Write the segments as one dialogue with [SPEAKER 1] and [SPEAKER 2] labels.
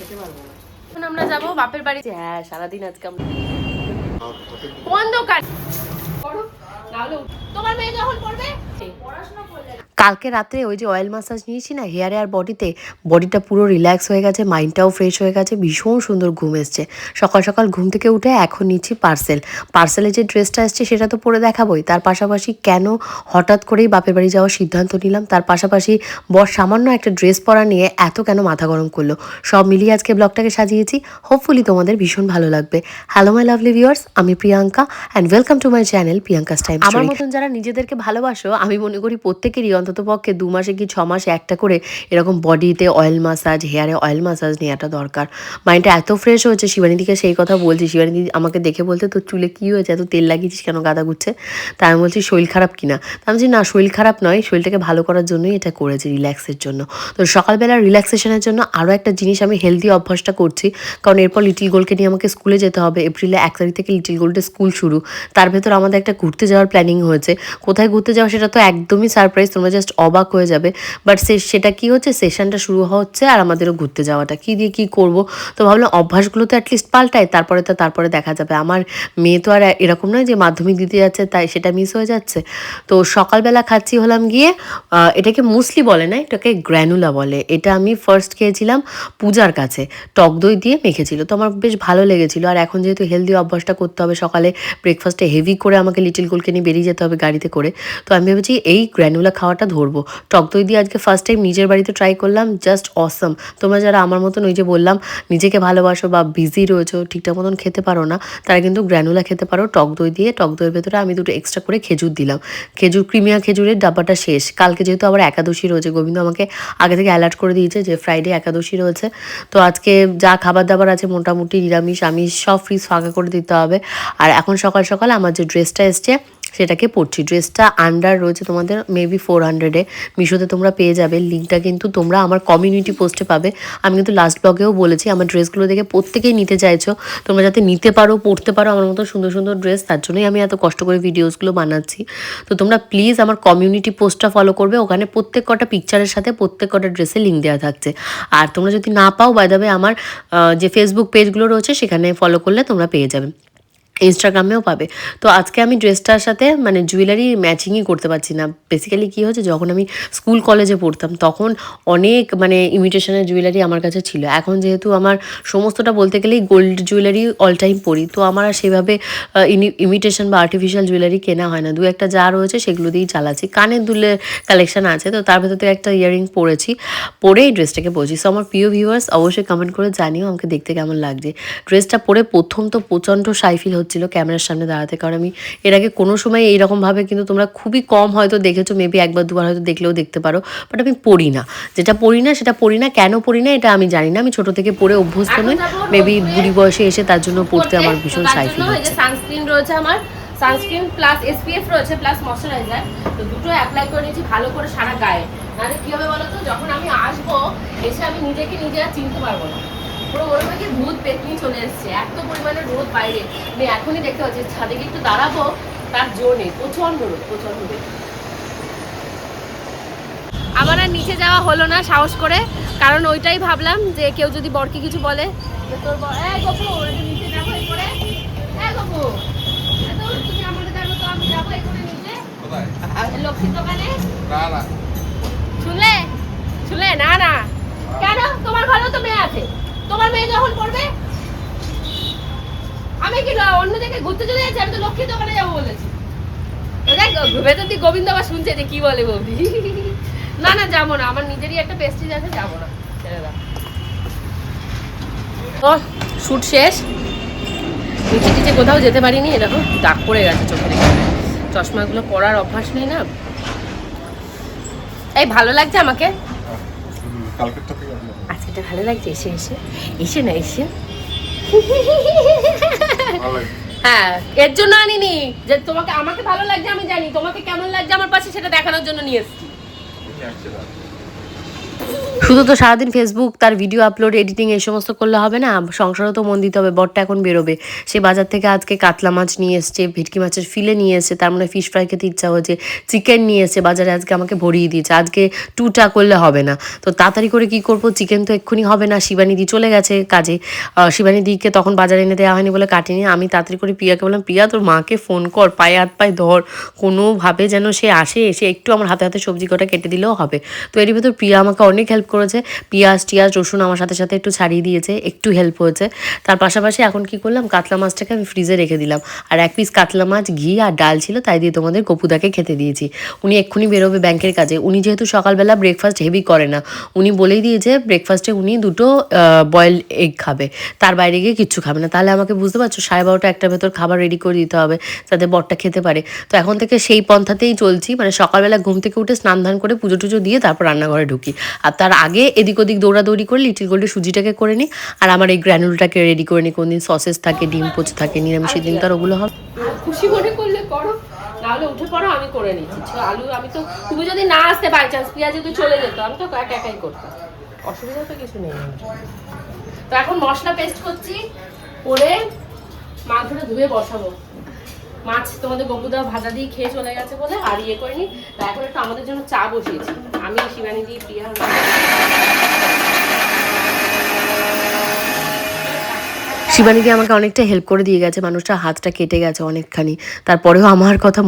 [SPEAKER 1] এখন আমরা যাবো বাপের বাড়ি। হ্যাঁ, সারাদিন আজকে আমরা কোন দোকান করো নাহলে তোমার মেয়ে যখন করবে পড়াশোনা করলে। কালকে রাত্রে ওই যে অয়েল ম্যাসাজ নিয়েছি না হেয়ারে আর বডিতে, বডিটা পুরো রিল্যাক্স হয়ে গেছে, মাইন্ডটাও ফ্রেশ হয়ে গেছে, ভীষণ সুন্দর ঘুম এসছে। সকাল সকাল ঘুম থেকে উঠে এখন নিচ্ছি পার্সেলে যে ড্রেসটা এসছে সেটা তো পরে দেখাবোই, তার পাশাপাশি কেন হঠাৎ করেই বাপের বাড়ি যাওয়ার সিদ্ধান্ত নিলাম, তার পাশাপাশি সামান্য একটা ড্রেস পরা নিয়ে এত কেন মাথা গরম করলো, সব মিলিয়ে আজকে ব্লগটাকে সাজিয়েছি। হোপফুলি তোমাদের ভীষণ ভালো লাগবে। হ্যালো মাই লাভলি ভিউয়ার্স, আমি Priyanka and welcome to my channel Priyanka's time. আমার মতন যারা নিজেদেরকে ভালোবাসো, আমি মনে করি প্রত্যেকেরই অন্তত পক্ষে 2 মাসে কি 6 মাসে একটা করে এরকম বডিতে অয়েল মাসাজ, হেয়ারে অয়েল মাসাজ নেওয়াটা দরকার। মাইন্ডটা এত ফ্রেশ হয়েছে, শিবানীদিকে সেই কথা বলছি, শিবানীদি আমাকে দেখে বলতে তোর চুলে কী হয়েছে, এত তেল লাগিয়েছিস কেন গাদা গুচ্ছে। তাই আমি বলছি শরীর খারাপ কিনা, তা আমি বলছি না শরীর খারাপ নয়, শরীরটাকে ভালো করার জন্যই এটা করেছি, রিল্যাক্সের জন্য। তো সকালবেলা রিল্যাক্সেশনের জন্য আরও একটা জিনিস আমি হেলদি অভ্যাসটা করছি, কারণ এরপর লিটিল গোল্ডকে নিয়ে আমাকে স্কুলে যেতে হবে। এপ্রিলে 1 তারিখ থেকে লিটিল গোল্ডের স্কুল শুরু, তার ভেতর আমাদের একটা ঘুরতে যাওয়ার প্ল্যানিং হয়েছে। কোথায় ঘুরতে যাওয়া সেটা তো একদমই সারপ্রাইজ, তোমরা জাস্ট অবাক হয়ে যাবে। বাট সেটা কি হচ্ছে, সেশনটা শুরু হচ্ছে আর আমাদেরও ঘুরতে যাওয়াটা কী দিয়ে কী করবো। তো ভাবলাম অভ্যাসগুলো তো অ্যাটলিস্ট পাল্টায়, তারপরে দেখা যাবে। আমার মেয়ে তো আর এরকম নয় যে মাধ্যমিক দিতে যাচ্ছে তাই সেটা মিস হয়ে যাচ্ছে। তো সকালবেলা খাচ্ছি হলাম গিয়ে, এটাকে মুসলি বলে না, এটাকে গ্র্যানুলা বলে। এটা আমি ফার্স্ট খেয়েছিলাম পূজার কাছে, টক দই দিয়ে মেখেছিল, তো আমার বেশ ভালো লেগেছিলো। আর এখন যেহেতু হেলদি অভ্যাসটা করতে হবে, সকালে ব্রেকফাস্টে হেভি করে আমাকে লিটিল গোলকে নিয়ে বেরিয়ে যেতে হবে গাড়িতে করে, তো আমি ভেবেছি এই গ্র্যানুলা খাওয়াটা ধরবো। টক দই দিয়ে আজকে ফার্স্ট টাইম নিজের বাড়িতে ট্রাই করলাম, জাস্ট অসম। তোমরা যারা আমার মতন ওই যে বললাম নিজেকে ভালোবাসো বা বিজি রয়েছো, ঠিকঠাক মতন খেতে পারো না, তারা কিন্তু গ্র্যানুলা খেতে পারো টক দই দিয়ে। টক দইয়ের ভেতরে আমি 2টো এক্সট্রা করে খেজুর দিলাম, ক্রিমিয়া খেজুরের ডাব্বাটা শেষ। কালকে যেহেতু আবার একাদশী রয়েছে, গোবিন্দ আমাকে আগে থেকে অ্যালার্ট করে দিয়েছে যে ফ্রাইডে একাদশী রয়েছে, তো আজকে যা খাবার দাবার আছে মোটামুটি নিরামিষ আমিষ সব ফ্রিজ ফাঁকা করে দিতে হবে। আর এখন সকাল সকাল আমার যে ড্রেসটা এসছে সেটাকে পরছি। ড্রেসটা আন্ডার রয়েছে তোমাদের মেবি 400-এ, মিশোতে তোমরা পেয়ে যাবে। লিঙ্কটা কিন্তু তোমরা আমার কমিউনিটি পোস্টে পাবে। আমি কিন্তু লাস্ট ব্লগেও বলেছি আমার ড্রেসগুলো দেখে প্রত্যেকেই নিতে চাইছো, তোমরা যাতে নিতে পারো, পরতে পারো আমার মতো সুন্দর সুন্দর ড্রেস, তার জন্যই আমি এত কষ্ট করে ভিডিওসগুলো বানাচ্ছি। তো তোমরা প্লিজ আমার কমিউনিটি পোস্টটা ফলো করবে, ওখানে প্রত্যেক কটা পিকচারের সাথে প্রত্যেক কটা ড্রেসের লিঙ্ক দেওয়া থাকছে। আর তোমরা যদি না পাও, বাই দ্য ওয়ে আমার যে ফেসবুক পেজগুলো রয়েছে সেখানে ফলো করলে তোমরা পেয়ে যাবে, ইনস্টাগ্রামেও পাবে। তো আজকে আমি ড্রেসটার সাথে মানে জুয়েলারি ম্যাচিংই করতে পারছি না। বেসিক্যালি কী হচ্ছে, যখন আমি স্কুল কলেজে পড়তাম তখন অনেক মানে ইমিটেশনের জুয়েলারি আমার কাছে ছিল। এখন যেহেতু আমার সমস্তটা বলতে গেলেই গোল্ড জুয়েলারি অল টাইম পরি, তো আমার আর সেভাবে ইমিটেশন বা আর্টিফিশিয়াল জুয়েলারি কেনা হয় না। 2-একটা যা রয়েছে সেগুলো দিয়েই চালাচ্ছি। কানের দুলের কালেকশান আছে, তো তার ভেতর থেকে একটা ইয়ারিং পরেছি, পরে এই ড্রেসটাকে পরেছি। সো আমার প্রিয় ভিউয়ার্স অবশ্যই কমেন্ট করে জানিও আমাকে দেখতে কেমন লাগছে। ড্রেসটা পরে প্রথম তো প্রচণ্ড শাই ফিল হচ্ছিল ক্যামেরার সামনে দাঁড়াতে, কারণ আমি এর আগে কোনো সময় এইরকমভাবে কিন্তু তোমরা খুবই কম হয়তো দেখেছো, মেবি 1-2বার হয়তো দেখলেও দেখতে পারো, বাট আমি পড়ি না, যেটা পড়ি না সেটা পড়ি না। কেন পড়ি না এটা আমি জানি না, আমি ছোটো থেকে পড়ে অভ্যস্ত নই, মেবি বুড়ি বয়সে এসে তার জন্য পড়তে আমার ভীষণ শাই ফিল হচ্ছে। সানস্ক্রিন রয়েছে আমার, সানস্ক্রিন প্লাস SPF রয়েছে প্লাস ময়শ্চারাইজার, তো দুটো অ্যাপ্লাই করে নিয়েছি ভালো করে সারা গায়ে। নাহলে কী হবে বলো তো, যখন আমি আসবো এসে আমি নিজেকে নিজে আর চিনতে পারবো না, পুরো মনে হয় কি ভূত পেতনি চলে এসছে, এত পরিমাণে রোদ বাইরে। আমি এখনই দেখতে পাচ্ছি ছাদে গিয়ে একটু দাঁড়াবো, তার জোর নেই, প্রচণ্ড রোদ, প্রচণ্ড রোদ। আমার আর নিচে যাওয়া হলো না সাহস করে, কারণ ওইটাই ভাবলাম যে কেউ যদি বরকে কিছু বলে যে তোর নিচে যাবো এই করে, গপু তুমি আমাদের যাবো, তো আমি যাবো এই করে নিচে লক্ষ্মীর দোকানে। শুনলে শুনলে না না কেন, তোমার ঘরেও তো মেয়ে আছে, তোমার মেয়ে যখন পড়বে আমি কি অন্য জায়গায় ঘুরতে চলে যাচ্ছি, আমি তো লক্ষ্মীর দোকানে যাবো বলেছি। দেখ ভেতর দিয়ে গোবিন্দ আবার শুনছে যে কি বলে বৌদি। না না যাবো না, আমার নিজেরই একটা পেস্টিজ আছে, যাবো না, ছেড়ে দাও। ও শুট শেষ, নিচে টিচে কোথাও যেতে পারিনি, এরকম দাগ পড়ে গেছে চোখের, চশমাগুলো পরার অভ্যাস নেই না। এই ভালো লাগছে আমাকে আজকেটা, ভালো লাগছে এসে এসে এসে না এসে। হ্যাঁ এর জন্য আনিনি যে তোমাকে, আমাকে ভালো লাগছে আমি জানি, তোমাকে কেমন লাগছে আমার পাশে সেটা দেখানোর জন্য নিয়ে এসেছি। শুধু তো সারাদিন ফেসবুক, তার ভিডিও আপলোড, এডিটিং এই সমস্ত করলে হবে না, সংসারও তো মন দিতে হবে। বরটা এখন বেরোবে, সে বাজার থেকে আজকে কাতলা মাছ নিয়ে এসছে, ভেটকি মাছের ফিলে নিয়ে এসছে, তার মানে ফিশ ফ্রাই খেতে ইচ্ছা হয়েছে, চিকেন নিয়ে এসছে বাজারে, আজকে আমাকে ভরিয়ে দিয়েছে। আজকে টুটা করলে হবে না, তো তাড়াতাড়ি করে কি করব, চিকেন তো এক্ষুনি হবে না, শিবানীদি চলে গেছে কাজে। শিবানীদিকে তখন বাজারে এনে দেওয়া হয়নি বলে কাটিনি। আমি তাড়াতাড়ি করে প্রিয়াকে বললাম, প্রিয়া তোর মাকে ফোন কর, পায়ে হাত পায়ে ধর, কোনোভাবে যেন সে আসে, এসে একটু আমার হাতে হাতে সবজি কটা কেটে দিলেও হবে। তো এর ভিতর প্রিয়া আমাকে অনেক হেল্প করেছে, পেঁয়াজ টিয়াজ রসুন আমার সাথে সাথে একটু ছাড়িয়ে দিয়েছে, একটু হেল্প হয়েছে। তার পাশাপাশি এখন কি করলাম, কাতলা মাছটাকে আমি ফ্রিজে রেখে দিলাম, আর এক পিস কাতলা মাছ, ঘি আর ডাল ছিল, তাই দিয়ে তোমাদের গপুদাকে খেতে দিয়েছি। উনি এক্ষুনি বেরোবে ব্যাংকের কাজে। উনি যেহেতু সকালবেলা ব্রেকফাস্ট হেভি করে না, উনি বলেই দিয়েছে ব্রেকফাস্টে উনি দুটো বয়েলড এগ খাবে, তার বাইরে গিয়ে কিচ্ছু খাবে না। তাহলে আমাকে বুঝতে পারছো 12:30 একটার ভেতর খাবার রেডি করে দিতে হবে, যাতে বরটা খেতে পারে। তো এখন থেকে সেই পন্থাতেই চলছি, মানে সকালবেলা ঘুম থেকে উঠে স্নান ধান করে পুজো টুজো দিয়ে তারপর রান্নাঘরে ঢুকি, আর তার আগে এদিক ওদিক দৌড়াদৌড়ি করে লিটিল গোল্ডের সুজিটাকে করে নিই, আর আমার এই গ্র্যানুলটাকে রেডি করে নিই। কোনদিন সসেস থাকে, ডিম পোচ থাকে, নিরামিষের দিন তো আর ওগুলো হবে। খুশি মনে করলে করো, নাহলে উঠে পড়ো, আমি করে নিচ্ছি। আলু আমি তো, তুমি যদি না আসতে বাই চান্স, পিঁয়াজ যদি চলে যেত, আমি তো একাই করতাম, অসুবিধা তো কিছু নেই। তো এখন মশলা পেস্ট করছি, করে মাংসটা ধুয়ে বসাবো। মাছ তোমাদের গপুদা ভাজা দিয়ে খেয়ে চলে গেছে বলে আর ইয়ে করিনি। এখন একটু আমাদের জন্য চা বসিয়েছি, আমি শিবানী দিয়ে প্রিয়া। শিবানীদি আমাকে অনেকটা হেল্প করে দিয়ে গেছে, মানুষটা হাতটা কেটে গেছে অনেকখানি, তারপরেও আমার কথা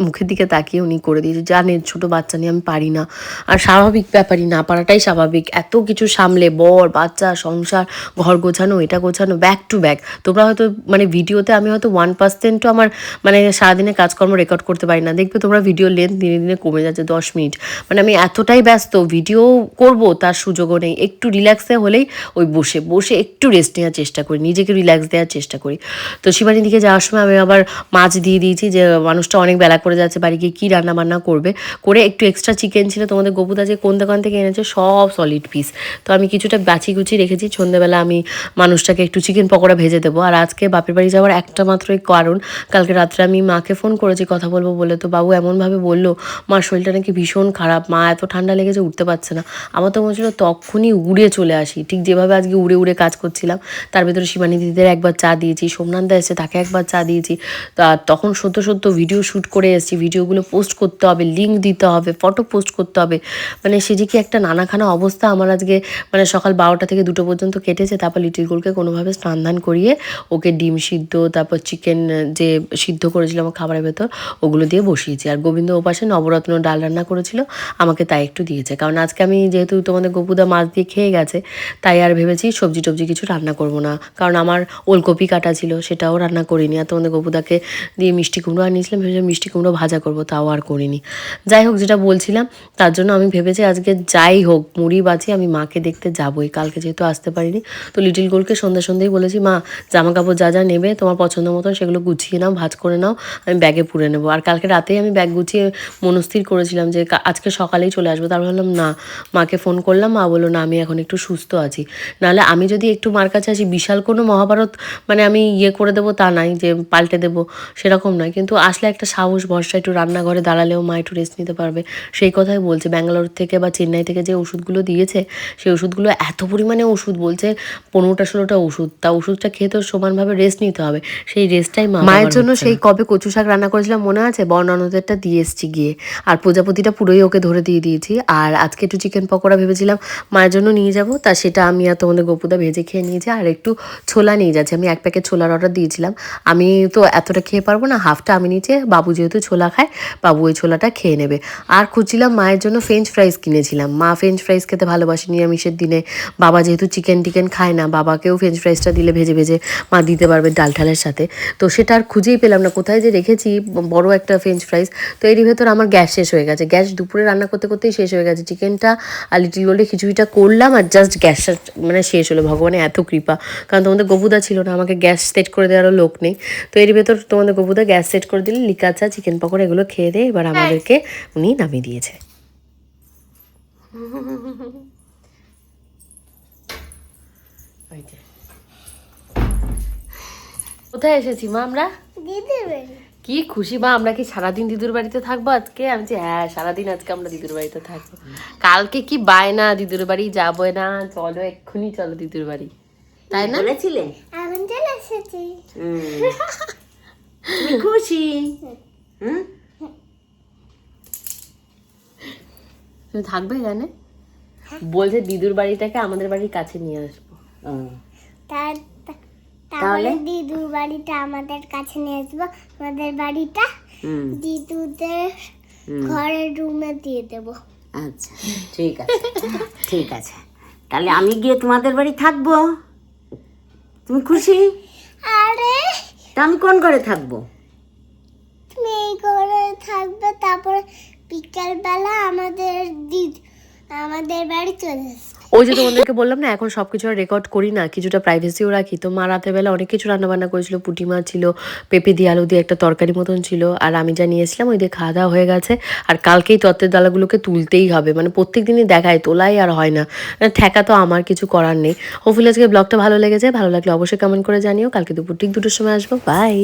[SPEAKER 1] মুখের দিকে তাকিয়ে উনি করে দিয়েছে। জানেন ছোটো বাচ্চা নিয়ে আমি পারি না, আর স্বাভাবিক ব্যাপারই, না পারাটাই স্বাভাবিক। এত কিছু সামলে, বর বাচ্চা সংসার, ঘর গোছানো, এটা গোছানো, ব্যাক টু ব্যাক। তোমরা হয়তো মানে ভিডিওতে আমি হয়তো 1%ও আমার মানে সারাদিনে কাজকর্ম রেকর্ড করতে পারি না। দেখবে তোমরা ভিডিও লেন্থ দিনে দিনে কমে যাচ্ছে, 10 মিনিট। মানে আমি এতটাই ব্যস্ত, ভিডিও করব তার সুযোগও নেই। একটু রিল্যাক্সে হলেই ওই বসে বসে একটু রেস্ট নেওয়ার চেষ্টা করি, নিজেকে রিল্যাক্স দেওয়ার চেষ্টা করি। তো শিবানীর দিকে যাওয়ার সময় আমি আবার মাছ দিয়ে দিয়েছি, যে মানুষটা অনেক বেলা করে যাচ্ছে, বাড়ি গিয়ে কী রান্না বান্না করবে। করে একটু এক্সট্রা চিকেন ছিল, তোমাদের গপুদা যে কোন দোকান থেকে এনেছে সব সলিড পিস, তো আমি কিছুটা বাছি গুছি রেখেছি। সন্ধ্যেবেলা আমি মানুষটাকে একটু চিকেন পকোড়া ভেজে দেবো। আর আজকে বাপের বাড়ি যাওয়ার একটা মাত্রই কারণ, কালকে রাত্রে আমি মাকে ফোন করেছি কথা বলবো বলে, তো বাবু এমনভাবে বললো মার শরীরটা নাকি ভীষণ খারাপ, মা এত ঠান্ডা লেগেছে উঠতে পারছে না। আমার তো মনে হচ্ছিলো তখনই উড়ে চলে আসি, ঠিক যেভাবে আজকে উড়ে উড়ে কাজ করছিলাম। তার ভেতরে শিবানী দিদিদের একবার চা দিয়েছি, সোমনাথদা এসে তাকে একবার চা দিয়েছি। তখন সত্য সত্য ভিডিও শ্যুট করে এসেছি, ভিডিওগুলো পোস্ট করতে হবে, লিঙ্ক দিতে হবে, ফটো পোস্ট করতে হবে, মানে সে যে কি একটা নানাখানা অবস্থা আমার আজকে। মানে সকাল 12টা থেকে 2টো পর্যন্ত কেটেছে। তারপর লিটিল গোলকে কোনোভাবে স্নান ধান করিয়ে ওকে ডিম সিদ্ধ, তারপর চিকেন যে সিদ্ধ করেছিলাম খাবারের ভেতর, ওগুলো দিয়ে বসিয়েছি। আর গোবিন্দ ওপাশে নবরত্ন ডাল রান্না করেছিল, আমাকে তাই একটু দিয়েছে। কারণ আজকে আমি যেহেতু তোমাদের গপুদা মাছ দিয়ে খেয়ে গেছে, তাই আর ভেবেছি সবজি টবজি কিছু রান্না করবো না। কারণ আমার ওলকপি কাটা ছিল, সেটাও রান্না করিনি। আর তোমাদের গপুদাকে দিয়ে মিষ্টি কুমড়ো আনিয়েছিলাম, ভেবেছিলাম মিষ্টি কুমড়ো ভাজা করবো, তাও আর করিনি। যাই হোক, যেটা বলছিলাম, তার জন্য আমি ভেবেছি আজকে যাই হোক মুড়ি বাঁচি আমি মাকে দেখতে যাবোই। কালকে যেহেতু আসতে পারিনি, তো লিটিল গোলকে সন্ধ্যেই বলেছি, মা জামা কাপড় যা যা নেবে তোমার পছন্দ মতন সেগুলো গুছিয়ে নাও, ভাঁজ করে নাও, আমি ব্যাগে পুরে নেবো। আর কালকে রাতেই আমি ব্যাগ গুছিয়ে মনস্থির করেছিলাম যে আজকে সকালেই চলে আসবো। তারপর ভাবলাম না, মাকে ফোন করলাম, মা বললো না আমি এখন একটু সুস্থ আছি। নাহলে আমি যদি একটু মার কাছে আসি, বিশাল কোনো মহাভারত মানে আমি ইয়ে করে দেবো তা নাই, যে পাল্টে দেবো সেরকম নয়, কিন্তু আসলে একটা সাহস ভরসা, একটু রান্নাঘরে দাঁড়ালেও মা একটু রেস্ট নিতে পারবে, সেই কথাই বলছে। ব্যাঙ্গালোর থেকে বা চেন্নাই থেকে যে ওষুধগুলো দিয়েছে, সেই ওষুধগুলো এত পরিমাণে ওষুধ, বলছে 15টা-16টা ওষুধ, তা ওষুধটা খেয়ে তো সমানভাবে রেস্ট নিতে হবে, সেই রেস্টটাই মায়ের জন্য। সেই কবে কচু শাক রান্না করেছিলাম মনে আছে, বর্ণানদেরটা দিয়ে এসছি গিয়ে, আর প্রজাপতিটা পুরোই ওকে ধরে দিয়ে দিয়েছি। আর আজকে একটু চিকেন পকোড়া ভেবেছিলাম মায়ের জন্য নিয়ে যাব, তা সেটা আমি আর তোমাদের গপুদা ভেজে খেয়ে নিয়েছি। আর একটু ছোলা নিয়ে যাচ্ছি, আমি 1 প্যাকেট ছোলার অর্ডার দিয়েছিলাম। আমি তো এতটা খেয়ে পারবো না, হাফটা আমি নিচে, বাবু যেহেতু ছোলা খায়, বাবু ওই ছোলাটা খেয়ে নেবে। আর খুঁজছিলাম মায়ের জন্য ফ্রেঞ্চ ফ্রাইজ কিনেছিলাম, মা ফ্রেঞ্চ ফ্রাইজ খেতে ভালোবাসে নিরামিষের দিনে। বাবা যেহেতু চিকেন টিকেন খায় না, বাবাকেও ফ্রেঞ্চ ফ্রাইজটা দিলে ভেজে ভেজে মা দিতে পারবে ডাল ঠালের সাথে। তো সেটা আর খুঁজেই পেলাম না, কোথায় যে রেখেছি বড় একটা ফ্রেঞ্চ ফ্রাইজ। তো এরই ভেতর আমার গ্যাস শেষ হয়ে গেছে, গ্যাস দুপুরে রান্না করতে করতেই শেষ হয়ে গেছে। চিকেনটা আর লিটিল গোল্ডে খিচুড়িটা করলাম, আর জাস্ট গ্যাসটা মানে শেষ হলো। ভগবানের এত কৃপা, কারণ তোমাদের গপুদা ছিল না, আমাকে গ্যাস সেট করে দেওয়ারও লোক নেই। তো এর ভেতর তোমাদের গপুদা গ্যাস সেট করে দিলে, লিকা চা, চিকেন পকোড়া এগুলো খেয়ে দেয়। এবার আমাদেরকে উনি নামিয়ে দিয়েছে। কোথায় এসেছি মা আমরা? কি খুশি মা, আমরা কি সারাদিন দিদুর বাড়িতে থাকবো আজকে? আমি বলছি হ্যাঁ সারাদিন আজকে আমরা দিদুর বাড়িতে থাকবো। কালকে কি বায়না, দিদুর বাড়ি যাবো না, চলো এক্ষুনি চলো দিদুর বাড়ি, তাই না?
[SPEAKER 2] বলেছিলে
[SPEAKER 3] এখন চলে এসেছি।
[SPEAKER 2] তুমি খুশি?
[SPEAKER 1] তুমি থাকবে এখানে? বলছে দিদুর বাড়িটাকে আমাদের বাড়ির কাছে নিয়ে আসবো।
[SPEAKER 3] তাহলে দিদুর বাড়িটা আমাদের কাছে নিয়ে আসবো, আমাদের বাড়িটা দিদুদের ঘরের রুমে দিয়ে দেবো।
[SPEAKER 2] আচ্ছা ঠিক আছে, ঠিক আছে। তাহলে আমি গিয়ে তোমাদের বাড়ি থাকবো, তুমি খুশি?
[SPEAKER 3] আরে
[SPEAKER 2] তা আমি কোন ঘরে থাকবো?
[SPEAKER 3] তুমি এই ঘরে থাকবে, তারপরে বিকাল বেলা আমাদের বাড়ি চলে আসবে।
[SPEAKER 1] ওই যে তোমাদেরকে বললাম না এখন সবকিছু আর রেকর্ড করি না, কিছুটা প্রাইভেসিও রাখি। তো মা রাতের বেলা অনেক কিছু রান্নাবান্না করেছিল, পুঁটি মাছ ছিল, পেঁপে দিয়ে আলু দিয়ে একটা তরকারি মতন ছিল, আর আমি যা নিয়েছিলাম ওই দিয়ে খাওয়া দাওয়া হয়ে গেছে। আর কালকেই তত্ত্বের ডালাগুলোকে তুলতেই হবে, মানে প্রত্যেক দিনই দেখায়, তোলাই আর হয় না, ঠেকা তো আমার কিছু করার নেই। হোপফুলি আজকে ব্লগটা ভালো লেগেছে, ভালো লাগলে অবশ্যই কমেন্ট করে জানিও। কালকে দুপুর ঠিক 2টোর সময় আসবো। বাই।